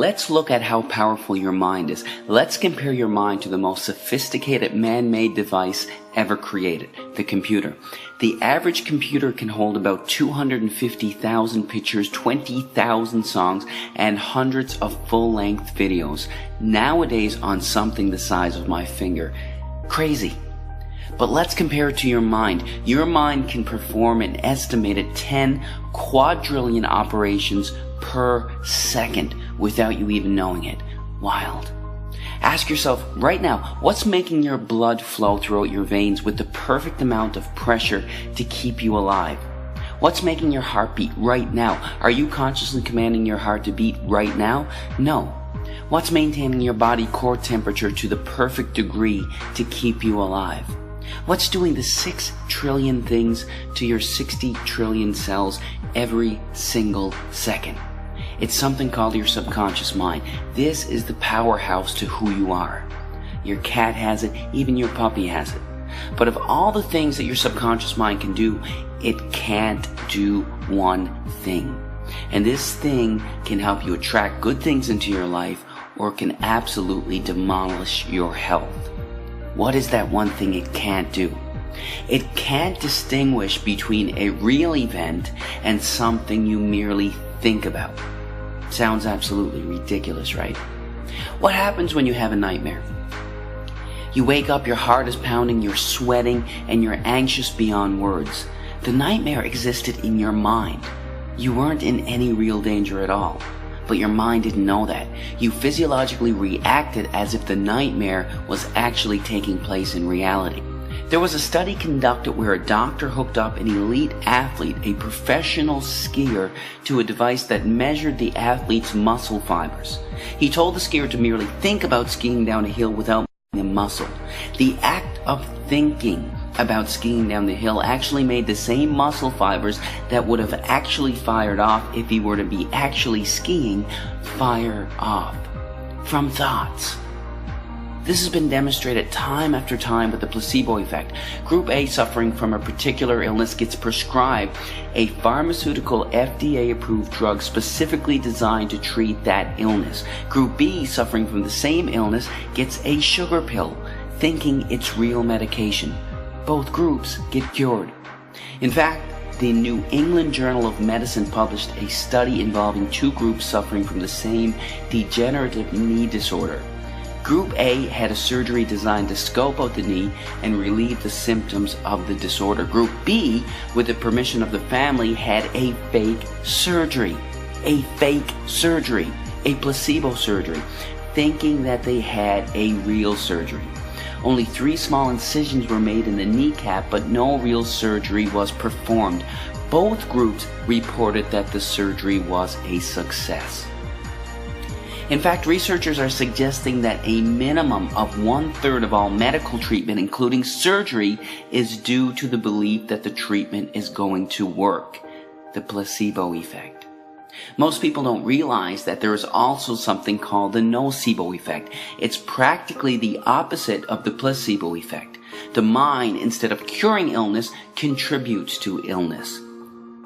let's look at how powerful your mind is. Let's compare your mind to the most sophisticated man-made device ever created, the computer. The average computer can hold about 250,000 pictures, 20,000 songs, and hundreds of full-length videos, nowadays on something the size of my finger. Crazy. But let's compare it to your mind. Your mind can perform an estimated 10 quadrillion operations per second without you even knowing it. Wild. Ask yourself right now, what's making your blood flow throughout your veins with the perfect amount of pressure to keep you alive? What's making your heart beat right now? Are you consciously commanding your heart to beat right now? No. What's maintaining your body core temperature to the perfect degree to keep you alive? What's doing the 6 trillion things to your 60 trillion cells every single second? It's something called your subconscious mind. This is the powerhouse to who you are. Your cat has it, even your puppy has it. But of all the things that your subconscious mind can do, it can't do one thing. And this thing can help you attract good things into your life, or can absolutely demolish your health. What is that one thing it can't do? It can't distinguish between a real event and something you merely think about. Sounds absolutely ridiculous, right? What happens when you have a nightmare? You wake up, your heart is pounding, you're sweating, and you're anxious beyond words. The nightmare existed in your mind. You weren't in any real danger at all. But your mind didn't know that. You physiologically reacted as if the nightmare was actually taking place in reality. There was a study conducted where a doctor hooked up an elite athlete, a professional skier, to a device that measured the athlete's muscle fibers. He told the skier to merely think about skiing down a hill without moving a muscle. The act of thinking about skiing down the hill actually made the same muscle fibers that would have actually fired off if he were to be actually skiing fire off from thoughts. This has been demonstrated time after time with the placebo effect. Group A suffering from a particular illness gets prescribed a pharmaceutical FDA-approved drug specifically designed to treat that illness. Group B suffering from the same illness gets a sugar pill, thinking it's real medication. Both groups get cured. In fact, the New England Journal of Medicine published a study involving 2 groups suffering from the same degenerative knee disorder. Group A had a surgery designed to scope out the knee and relieve the symptoms of the disorder. Group B, with the permission of the family, had a fake surgery. A fake surgery. A placebo surgery, thinking that they had a real surgery. Only 3 small incisions were made in the kneecap, but no real surgery was performed. Both groups reported that the surgery was a success. In fact, researchers are suggesting that a minimum of 1/3 of all medical treatment, including surgery, is due to the belief that the treatment is going to work. The placebo effect. Most people don't realize that there is also something called the nocebo effect. It's practically the opposite of the placebo effect. The mind, instead of curing illness, contributes to illness.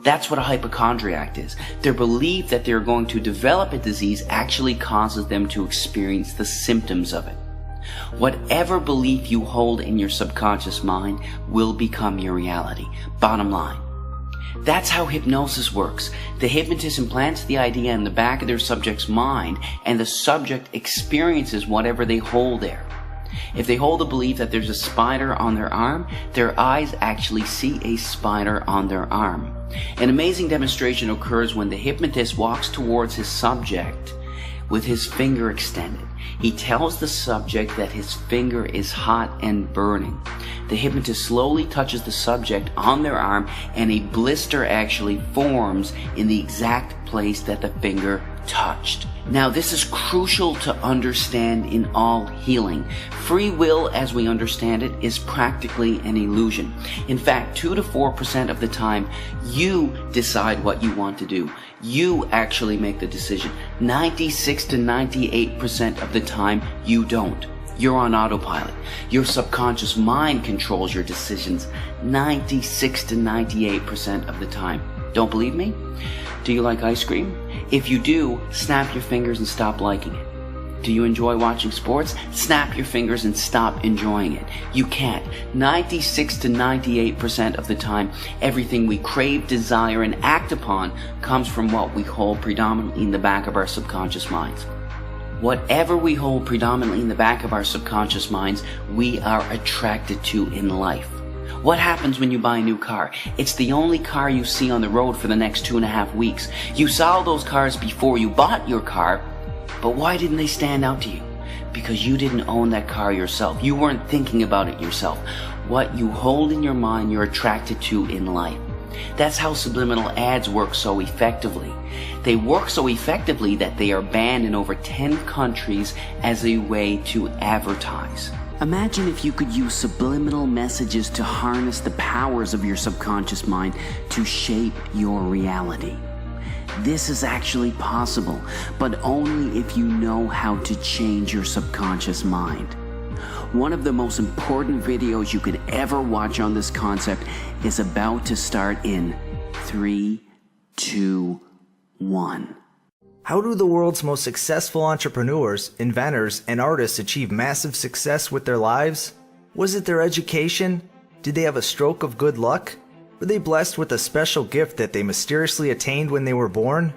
That's what a hypochondriac is. Their belief that they're going to develop a disease actually causes them to experience the symptoms of it. Whatever belief you hold in your subconscious mind will become your reality. Bottom line. That's how hypnosis works. The hypnotist implants the idea in the back of their subject's mind, and the subject experiences whatever they hold there. If they hold the belief that there's a spider on their arm, their eyes actually see a spider on their arm. An amazing demonstration occurs when the hypnotist walks towards his subject with his finger extended. He tells the subject that his finger is hot and burning. The hypnotist slowly touches the subject on their arm, and a blister actually forms in the exact place that the finger touched. Now, this is crucial to understand in all healing. Free will, as we understand it, is practically an illusion. In fact, 2 to 4% of the time, you decide what you want to do. You actually make the decision. 96 to 98% of the time, you don't. You're on autopilot. Your subconscious mind controls your decisions 96 to 98% of the time. Don't believe me? Do you like ice cream? If you do, snap your fingers and stop liking it. Do you enjoy watching sports? Snap your fingers and stop enjoying it. You can't. 96 to 98% of the time, everything we crave, desire, and act upon comes from what we hold predominantly in the back of our subconscious minds. Whatever we hold predominantly in the back of our subconscious minds, we are attracted to in life. What happens when you buy a new car? It's the only car you see on the road for the next 2.5 weeks. You saw those cars before you bought your car, but why didn't they stand out to you? Because you didn't own that car yourself. You weren't thinking about it yourself. What you hold in your mind, you're attracted to in life. That's how subliminal ads work so effectively. They work so effectively that they are banned in over 10 countries as a way to advertise. Imagine if you could use subliminal messages to harness the powers of your subconscious mind to shape your reality. This is actually possible, but only if you know how to change your subconscious mind. One of the most important videos you could ever watch on this concept is about to start in 3, 2, 1. How do the world's most successful entrepreneurs, inventors, and artists achieve massive success with their lives? Was it their education? Did they have a stroke of good luck? Were they blessed with a special gift that they mysteriously attained when they were born?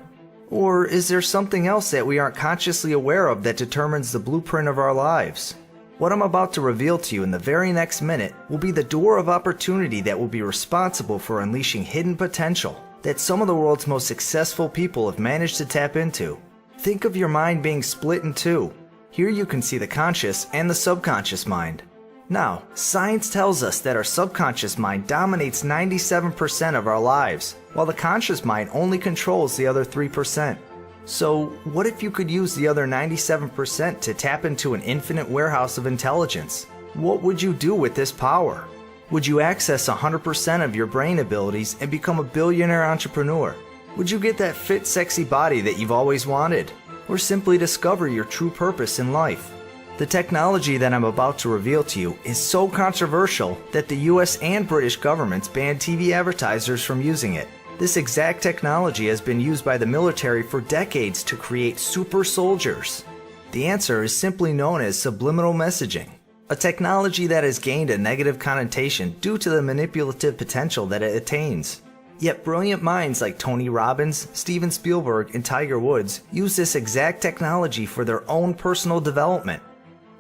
Or is there something else that we aren't consciously aware of that determines the blueprint of our lives? What I'm about to reveal to you in the very next minute will be the door of opportunity that will be responsible for unleashing hidden potential that some of the world's most successful people have managed to tap into. Think of your mind being split in two. Here you can see the conscious and the subconscious mind. Now, science tells us that our subconscious mind dominates 97% of our lives, while the conscious mind only controls the other 3%. So, what if you could use the other 97% to tap into an infinite warehouse of intelligence? What would you do with this power? Would you access 100% of your brain abilities and become a billionaire entrepreneur? Would you get that fit, sexy body that you've always wanted? Or simply discover your true purpose in life? The technology that I'm about to reveal to you is so controversial that the US and British governments banned TV advertisers from using it. This exact technology has been used by the military for decades to create super soldiers. The answer is simply known as subliminal messaging, a technology that has gained a negative connotation due to the manipulative potential that it attains. Yet brilliant minds like Tony Robbins, Steven Spielberg, and Tiger Woods use this exact technology for their own personal development.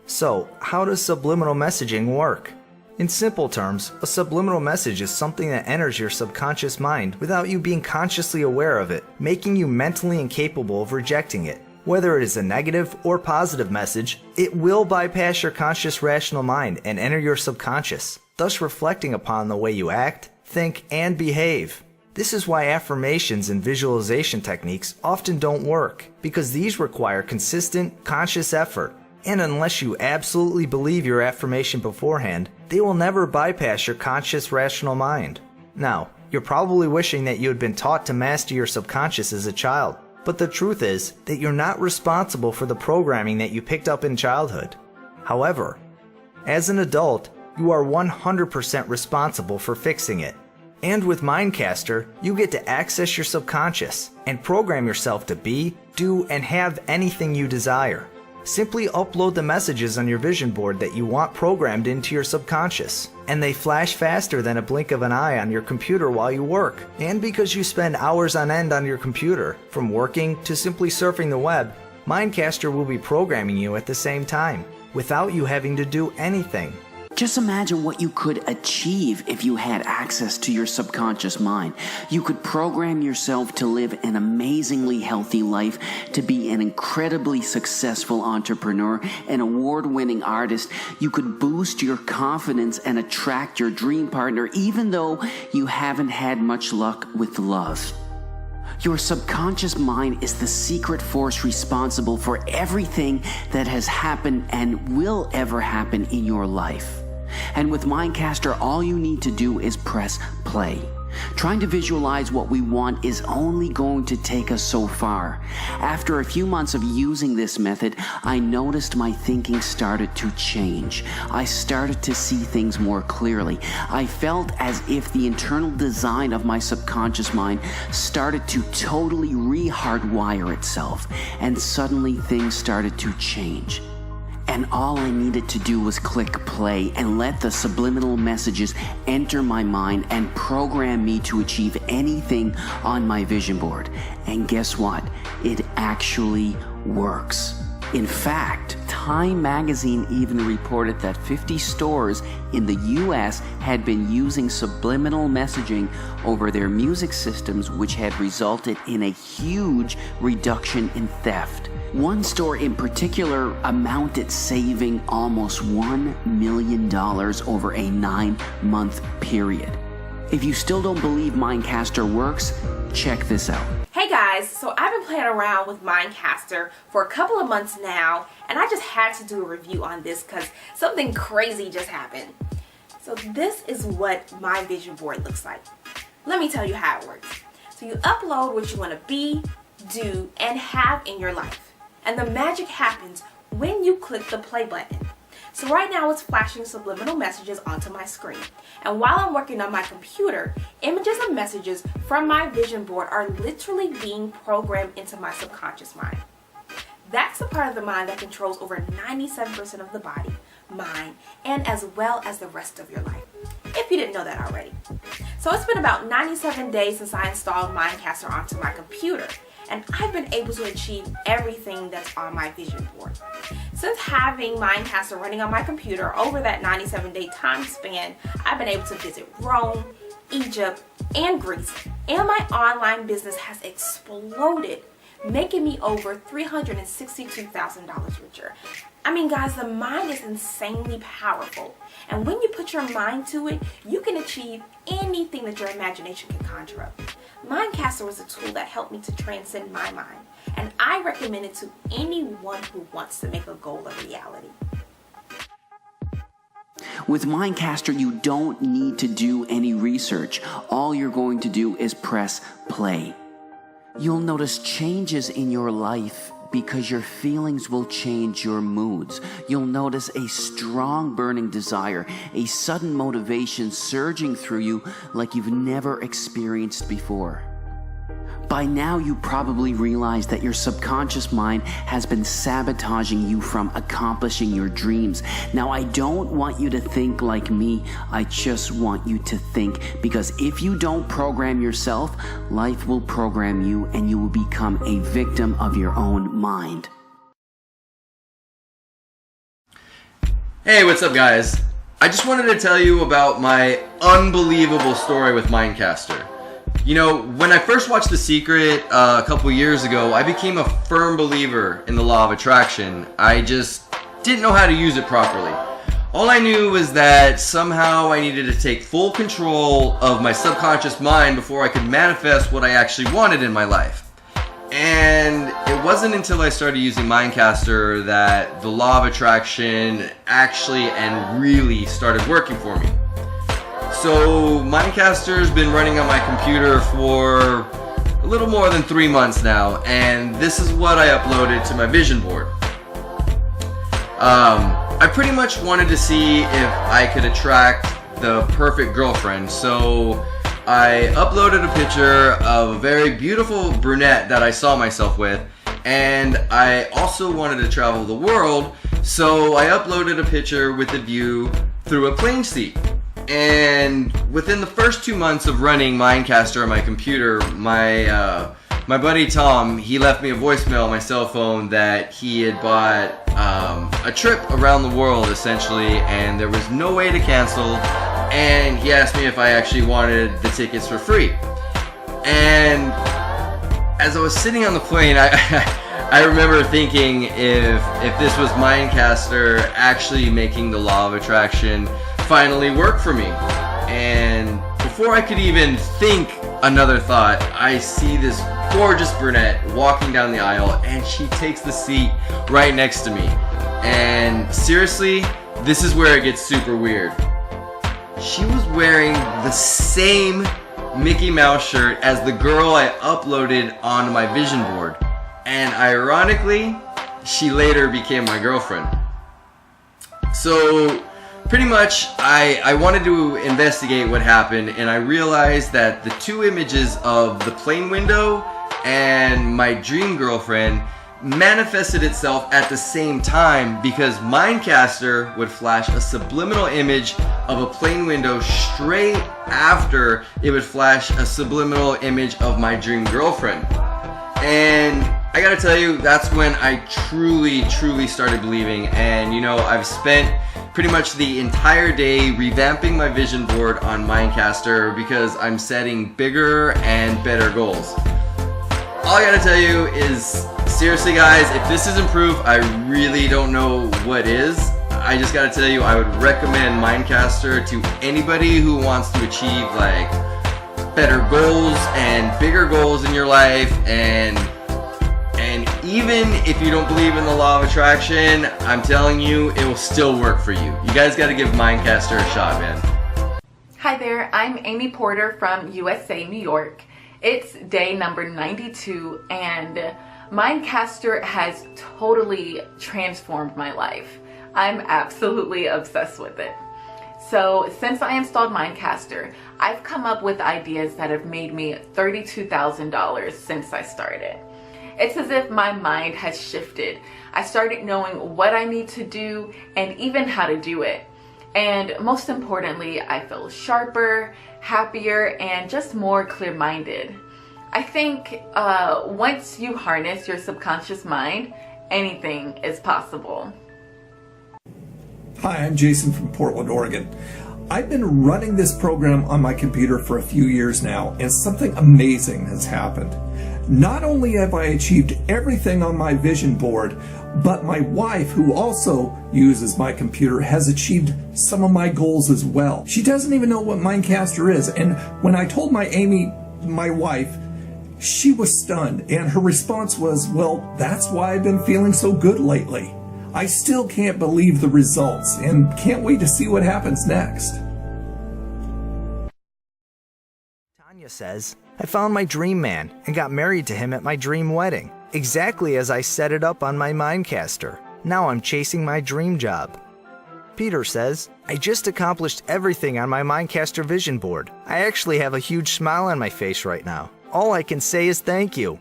So, how does subliminal messaging work? In simple terms, a subliminal message is something that enters your subconscious mind without you being consciously aware of it, making you mentally incapable of rejecting it. Whether it is a negative or positive message, it will bypass your conscious rational mind and enter your subconscious, thus reflecting upon the way you act, think, and behave. This is why affirmations and visualization techniques often don't work, because these require consistent, conscious effort. And unless you absolutely believe your affirmation beforehand, they will never bypass your conscious rational mind. Now, you're probably wishing that you had been taught to master your subconscious as a child, but the truth is that you're not responsible for the programming that you picked up in childhood. However, as an adult, you are 100% responsible for fixing it. And with Mind Castr, you get to access your subconscious and program yourself to be, do, and have anything you desire. Simply upload the messages on your vision board that you want programmed into your subconscious, and they flash faster than a blink of an eye on your computer while you work. And because you spend hours on end on your computer, from working to simply surfing the web, Mind Castr will be programming you at the same time, without you having to do anything. Just imagine what you could achieve if you had access to your subconscious mind. You could program yourself to live an amazingly healthy life, to be an incredibly successful entrepreneur, an award-winning artist. You could boost your confidence and attract your dream partner, even though you haven't had much luck with love. Your subconscious mind is the secret force responsible for everything that has happened and will ever happen in your life. And with Mind Castr, all you need to do is press play. Trying to visualize what we want is only going to take us so far. After a few months of using this method, I noticed my thinking started to change. I started to see things more clearly. I felt as if the internal design of my subconscious mind started to totally re-hardwire itself, and suddenly things started to change. And all I needed to do was click play and let the subliminal messages enter my mind and program me to achieve anything on my vision board. And guess what? It actually works. In fact, Time magazine even reported that 50 stores in the US had been using subliminal messaging over their music systems, which had resulted in a huge reduction in theft. One store in particular amounted saving almost $1 million over a 9-month period. If you still don't believe Mind Castr works, check this out. Hey guys, so I've been playing around with Mind Castr for a couple of months now, and I just had to do a review on this because something crazy just happened. So this is what my vision board looks like. Let me tell you how it works. So you upload what you want to be, do, and have in your life. And the magic happens when you click the play button. So right now it's flashing subliminal messages onto my screen. And while I'm working on my computer, images and messages from my vision board are literally being programmed into my subconscious mind. That's the part of the mind that controls over 97% of the body, mind, and as well as the rest of your life, if you didn't know that already. So it's been about 97 days since I installed Mind Castr onto my computer, and I've been able to achieve everything that's on my vision board. Since having Mind Castr running on my computer over that 97-day time span, I've been able to visit Rome, Egypt, and Greece, and my online business has exploded, making me over $362,000 richer. I mean, guys, the mind is insanely powerful, and when you put your mind to it, you can achieve anything that your imagination can conjure up. Mind Castr was a tool that helped me to transcend my mind, and I recommend it to anyone who wants to make a goal a reality. With Mind Castr, you don't need to do any research. All you're going to do is press play. You'll notice changes in your life because your feelings will change your moods. You'll notice a strong burning desire, a sudden motivation surging through you like you've never experienced before. By now, you probably realize that your subconscious mind has been sabotaging you from accomplishing your dreams. Now, I don't want you to think like me. I just want you to think, because if you don't program yourself, life will program you and you will become a victim of your own mind. Hey, what's up, guys? I just wanted to tell you about my unbelievable story with Mind Castr. You know, when I first watched The Secret a couple years ago, I became a firm believer in the law of attraction. I just didn't know how to use it properly. All I knew was that somehow I needed to take full control of my subconscious mind before I could manifest what I actually wanted in my life. And it wasn't until I started using Mind Castr that the law of attraction actually and really started working for me. So Mind Castr's been running on my computer for a little more than 3 months now, and this is what I uploaded to my vision board. I pretty much wanted to see if I could attract the perfect girlfriend, so I uploaded a picture of a very beautiful brunette that I saw myself with, and I also wanted to travel the world, so I uploaded a picture with a view through a plane seat. And within the first 2 months of running Mind Castr on my computer, my buddy Tom, he left me a voicemail on my cell phone that he had bought a trip around the world essentially, and there was no way to cancel, and he asked me if I actually wanted the tickets for free. And as I was sitting on the plane, I remember thinking if this was Mind Castr actually making the law of attraction finally work for me. And before I could even think another thought, I see this gorgeous brunette walking down the aisle, and she takes the seat right next to me. And seriously, this is where it gets super weird. She was wearing the same Mickey Mouse shirt as the girl I uploaded onto my vision board. And ironically, she later became my girlfriend. So pretty much I wanted to investigate what happened, and I realized that the two images of the plane window and my dream girlfriend manifested itself at the same time, because Mind Castr would flash a subliminal image of a plane window straight after it would flash a subliminal image of my dream girlfriend. And I gotta tell you, that's when I truly started believing. And you know, I've spent pretty much the entire day revamping my vision board on Mind Castr because I'm setting bigger and better goals. All I gotta tell you is, seriously guys, if this isn't proof, I really don't know what is. I just gotta tell you, I would recommend Mind Castr to anybody who wants to achieve like better goals and bigger goals in your life, and even if you don't believe in the law of attraction, I'm telling you, it will still work for you. You guys gotta give Mind Castr a shot, man. Hi there, I'm Amy Porter from USA, New York. It's day number 92, and Mind Castr has totally transformed my life. I'm absolutely obsessed with it. So since I installed Mind Castr, I've come up with ideas that have made me $32,000 since I started. It's as if my mind has shifted. I started knowing what I need to do and even how to do it. And most importantly, I feel sharper, happier, and just more clear-minded. I think once you harness your subconscious mind, anything is possible. Hi, I'm Jason from Portland, Oregon. I've been running this program on my computer for a few years now, and something amazing has happened. Not only have I achieved everything on my vision board, but my wife, who also uses my computer, has achieved some of my goals as well. She doesn't even know what Mind Castr is, and when I told my wife, she was stunned, and her response was, well, that's why I've been feeling so good lately. I still can't believe the results and can't wait to see what happens next. Tanya says, I found my dream man and got married to him at my dream wedding, exactly as I set it up on my Mind Castr. Now I'm chasing my dream job. Peter says, I just accomplished everything on my Mind Castr vision board. I actually have a huge smile on my face right now. All I can say is thank you.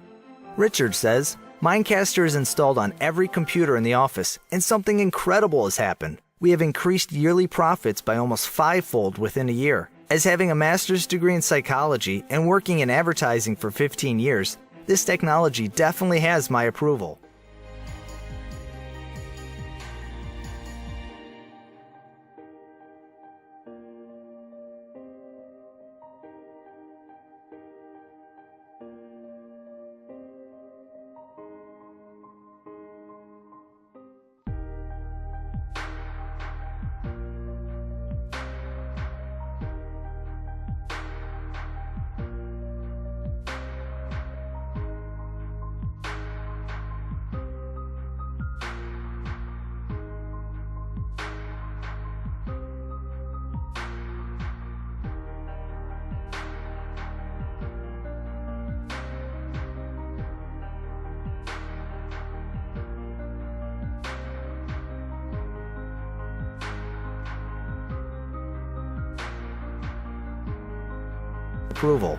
Richard says, Mind Castr is installed on every computer in the office, and something incredible has happened. We have increased yearly profits by almost 5-fold within a year. As having a master's degree in psychology and working in advertising for 15 years, this technology definitely has my approval. Approval.